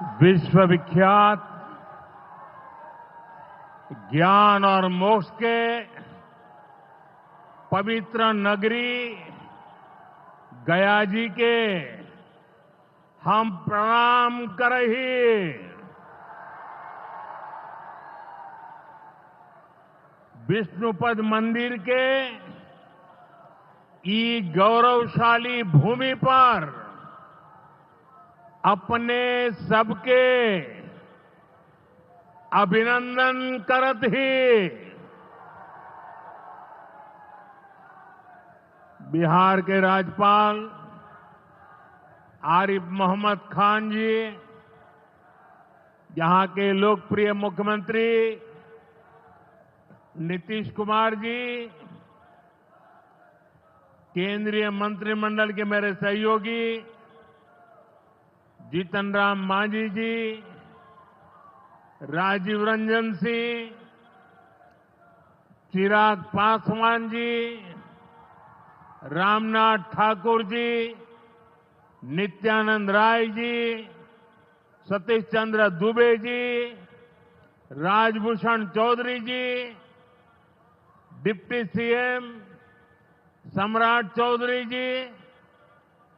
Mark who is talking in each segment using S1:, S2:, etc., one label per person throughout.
S1: विश्वविख्यात ज्ञान और मोक्ष के पवित्र नगरी गया जी के हम प्रणाम करही। विष्णुपद मंदिर के ई गौरवशाली भूमि पर अपने सबके अभिनंदन करत ही बिहार के राज्यपाल आरिफ मोहम्मद खान जी, यहां के लोकप्रिय मुख्यमंत्री नीतीश कुमार जी, केंद्रीय मंत्रिमंडल के मेरे सहयोगी जीतन राम मांझी जी, राजीव रंजन सिंह, चिराग पासवान जी, रामनाथ ठाकुर जी, नित्यानंद राय जी, सतीश चंद्र दुबे जी, राजभूषण चौधरी जी, डिप्टी सीएम सम्राट चौधरी जी,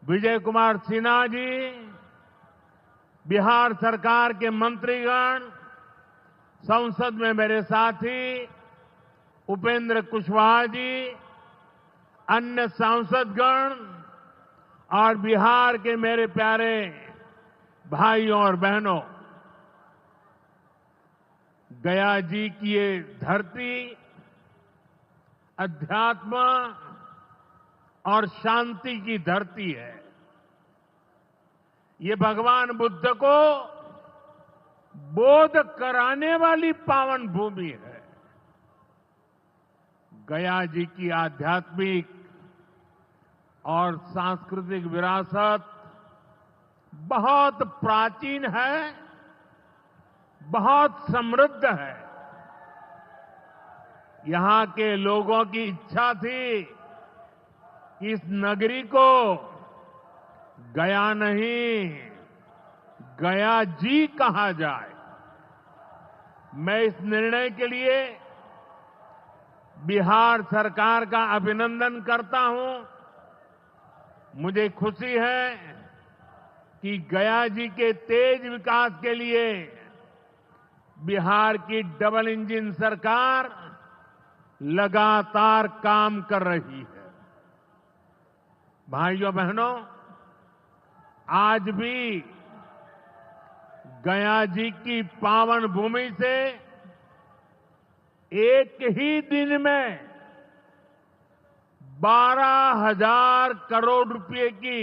S1: विजय कुमार सिन्हा जी, बिहार सरकार के मंत्रीगण, संसद में मेरे साथी उपेंद्र कुशवाहा जी, अन्य सांसदगण और बिहार के मेरे प्यारे भाइयों और बहनों, गया जी की ये धरती अध्यात्म और शांति की धरती है। ये भगवान बुद्ध को बोध कराने वाली पावन भूमि है। गया जी की आध्यात्मिक और सांस्कृतिक विरासत बहुत प्राचीन है, बहुत समृद्ध है। यहां के लोगों की इच्छा थी कि इस नगरी को गया नहीं, गया जी कहा जाए। मैं इस निर्णय के लिए बिहार सरकार का अभिनंदन करता हूं। मुझे खुशी है कि गया जी के तेज विकास के लिए बिहार की डबल इंजन सरकार लगातार काम कर रही है। भाइयों बहनों, आज भी गया जी की पावन भूमि से एक ही दिन में 12,000 करोड़ रुपए की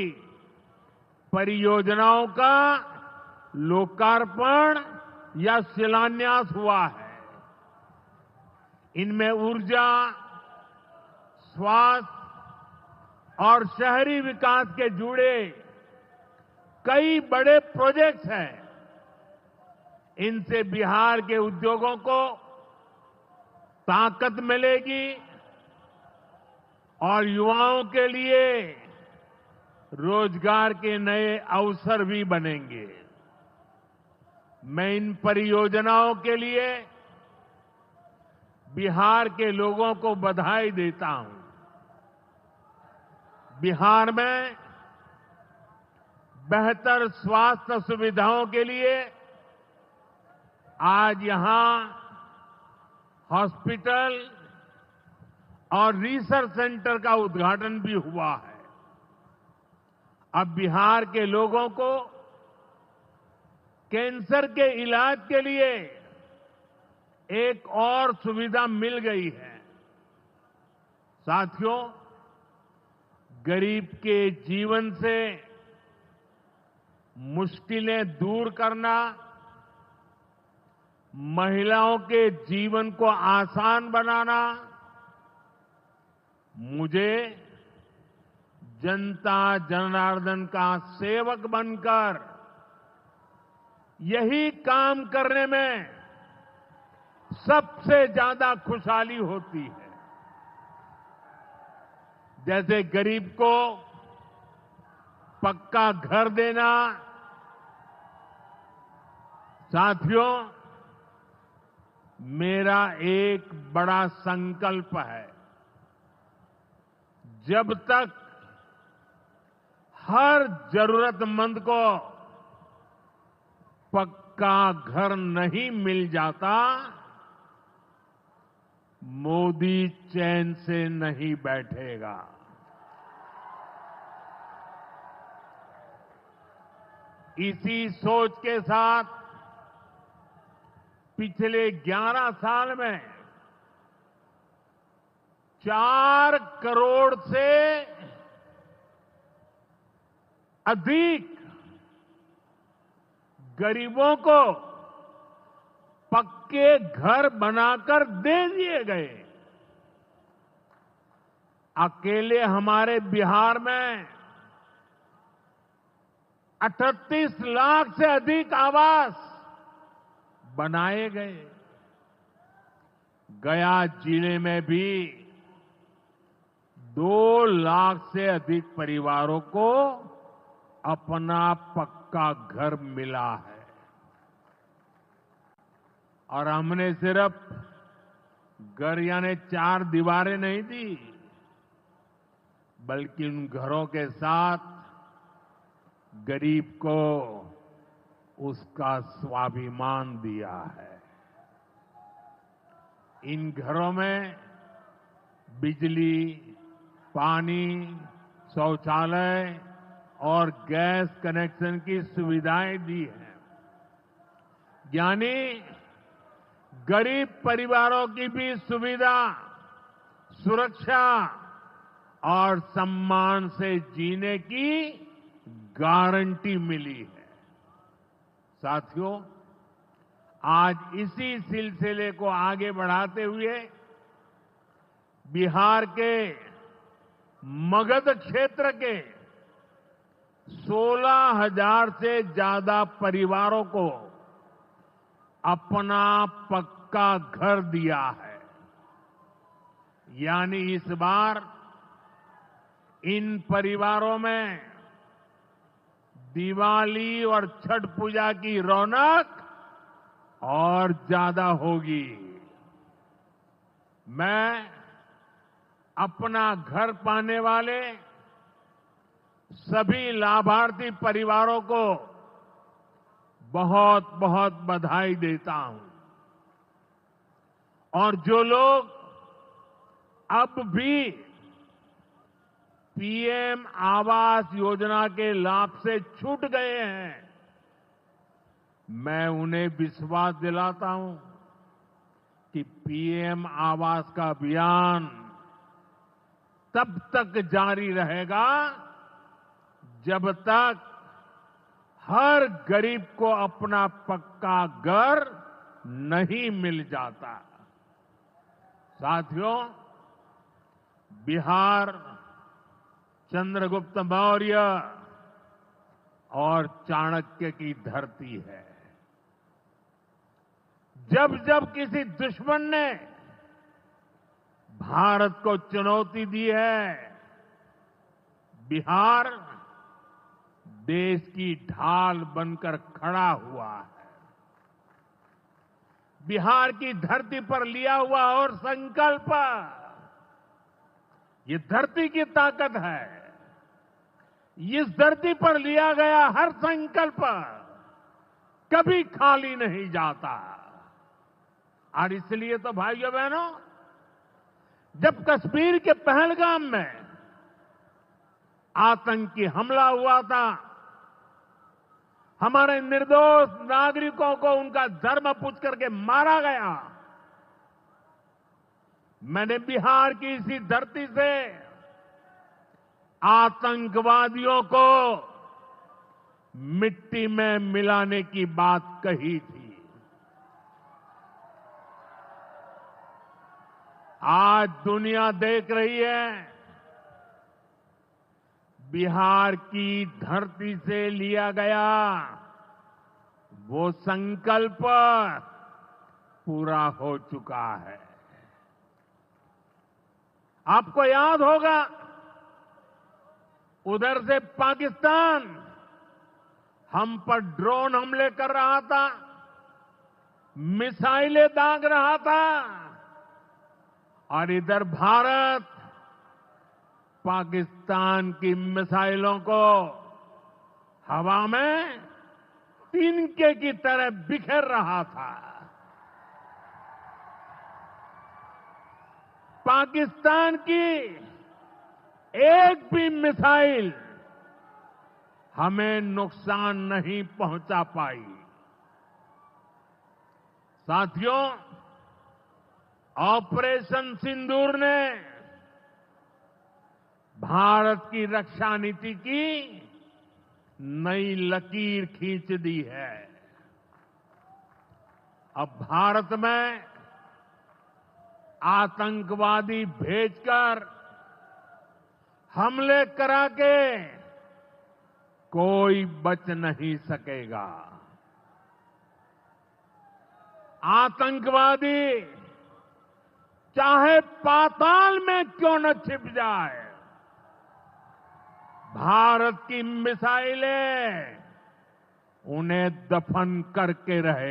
S1: परियोजनाओं का लोकार्पण या शिलान्यास हुआ है। इनमें ऊर्जा, स्वास्थ्य और शहरी विकास के जुड़े कई बड़े प्रोजेक्ट्स हैं। इनसे बिहार के उद्योगों को ताकत मिलेगी और युवाओं के लिए रोजगार के नए अवसर भी बनेंगे। मैं इन परियोजनाओं के लिए बिहार के लोगों को बधाई देता हूं। बिहार में बेहतर स्वास्थ्य सुविधाओं के लिए आज यहां हॉस्पिटल और रिसर्च सेंटर का उद्घाटन भी हुआ है। अब बिहार के लोगों को कैंसर के इलाज के लिए एक और सुविधा मिल गई है। साथियों, गरीब के जीवन से मुश्किलें दूर करना, महिलाओं के जीवन को आसान बनाना मुझे जनता जनार्दन का सेवक बनकर यही काम करने में सबसे ज्यादा खुशहाली होती है। जैसे गरीब को पक्का घर देना, साथियों, मेरा एक बड़ा संकल्प है। जब तक हर जरूरतमंद को पक्का घर नहीं मिल जाता, मोदी चैन से नहीं बैठेगा। इसी सोच के साथ पिछले 11 साल में 4 करोड़ से अधिक गरीबों को पक्के घर बनाकर दे दिए गए। अकेले हमारे बिहार में 38 लाख से अधिक आवास बनाए गए। गया जिले में भी 2 लाख से अधिक परिवारों को अपना पक्का घर मिला है। और हमने सिर्फ घर यानी 4 दीवारें नहीं दी, बल्कि उन घरों के साथ गरीब को उसका स्वाभिमान दिया है। इन घरों में बिजली, पानी, शौचालय और गैस कनेक्शन की सुविधाएं दी हैं। यानी गरीब परिवारों की भी सुविधा, सुरक्षा और सम्मान से जीने की गारंटी मिली है। साथियों, आज इसी सिलसिले को आगे बढ़ाते हुए बिहार के मगध क्षेत्र के 16,000 से ज्यादा परिवारों को अपना पक्का घर दिया है। यानी इस बार इन परिवारों में दिवाली और छठ पूजा की रौनक और ज्यादा होगी। मैं अपना घर पाने वाले सभी लाभार्थी परिवारों को बहुत बहुत बधाई देता हूं। और जो लोग अब भी पीएम आवास योजना के लाभ से छूट गए हैं, मैं उन्हें विश्वास दिलाता हूं कि पीएम आवास का अभियान तब तक जारी रहेगा जब तक हर गरीब को अपना पक्का घर नहीं मिल जाता। साथियों, बिहार चंद्रगुप्त मौर्य और चाणक्य की धरती है। जब जब किसी दुश्मन ने भारत को चुनौती दी है, बिहार देश की ढाल बनकर खड़ा हुआ है। बिहार की धरती पर लिया हुआ और संकल्प, ये धरती की ताकत है। इस धरती पर लिया गया हर संकल्प कभी खाली नहीं जाता। और इसलिए तो भाइयों बहनों, जब कश्मीर के पहलगाम में आतंकी हमला हुआ था, हमारे निर्दोष नागरिकों को उनका धर्म पूछ करके मारा गया, मैंने बिहार की इसी धरती से आतंकवादियों को मिट्टी में मिलाने की बात कही थी। आज दुनिया देख रही है, बिहार की धरती से लिया गया वो संकल्प पूरा हो चुका है। आपको याद होगा, उधर से पाकिस्तान हम पर ड्रोन हमले कर रहा था, मिसाइलें दाग रहा था और इधर भारत पाकिस्तान की मिसाइलों को हवा में तिनके की तरह बिखेर रहा था। पाकिस्तान की एक भी मिसाइल हमें नुकसान नहीं पहुंचा पाई। साथियों, ऑपरेशन सिंदूर ने भारत की रक्षा नीति की नई लकीर खींच दी है। अब भारत में आतंकवादी भेजकर हमले करा के कोई बच नहीं सकेगा। आतंकवादी चाहे पाताल में क्यों न छिप जाए, भारत की मिसाइलें उन्हें दफन करके रहे।